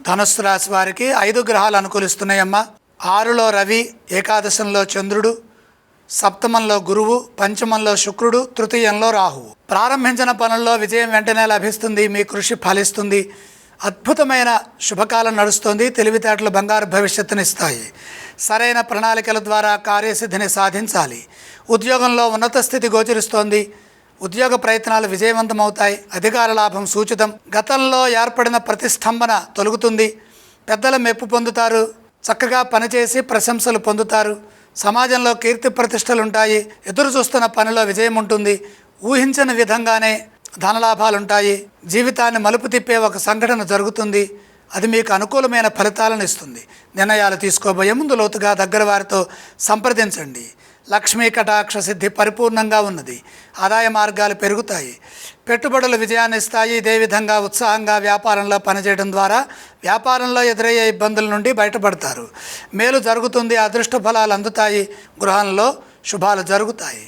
ధనుస్సు రాశి వారికి 5 గ్రహాలు అనుకూలిస్తున్నాయమ్మా. 6లో రవి, ఏకాదశంలో చంద్రుడు, సప్తమంలో గురువు, పంచమంలో శుక్రుడు, తృతీయంలో రాహువు. ప్రారంభించిన పనుల్లో విజయం వెంటనే లభిస్తుంది. మీ కృషి ఫలిస్తుంది. అద్భుతమైన శుభకాలం నడుస్తుంది. తెలివితేటలు బంగారు భవిష్యత్తునిస్తాయి. సరైన ప్రణాళికల ద్వారా కార్యసిద్ధిని సాధించాలి. ఉద్యోగంలో ఉన్నత స్థితి గోచరిస్తోంది. ఉద్యోగ ప్రయత్నాలు విజయవంతమవుతాయి. అధికార లాభం సూచితం. గతంలో ఏర్పడిన ప్రతిష్టంభన తొలగుతుంది. పెద్దల మెప్పు పొందుతారు. చక్కగా పనిచేసి ప్రశంసలు పొందుతారు. సమాజంలో కీర్తి ప్రతిష్టలుంటాయి. ఎదురు చూస్తున్న పనిలో విజయం ఉంటుంది. ఊహించని విధంగానే ధనలాభాలుంటాయి. జీవితాన్ని మలుపు తిప్పే ఒక సంఘటన జరుగుతుంది. అది మీకు అనుకూలమైన ఫలితాలను ఇస్తుంది. నిర్ణయాలు తీసుకోబోయే ముందు లోతుగా దగ్గర వారితో సంప్రదించండి. లక్ష్మీ కటాక్ష సిద్ధి పరిపూర్ణంగా ఉన్నది. ఆదాయ మార్గాలు పెరుగుతాయి. పెట్టుబడులు విజయాన్ని ఇస్తాయి. ఇదే విధంగా ఉత్సాహంగా వ్యాపారంలో పనిచేయడం ద్వారా వ్యాపారంలో ఎదురయ్యే ఇబ్బందుల నుండి బయటపడతారు. మేలు జరుగుతుంది. అదృష్ట ఫలాలు అందుతాయి. గృహంలో శుభాలు జరుగుతాయి.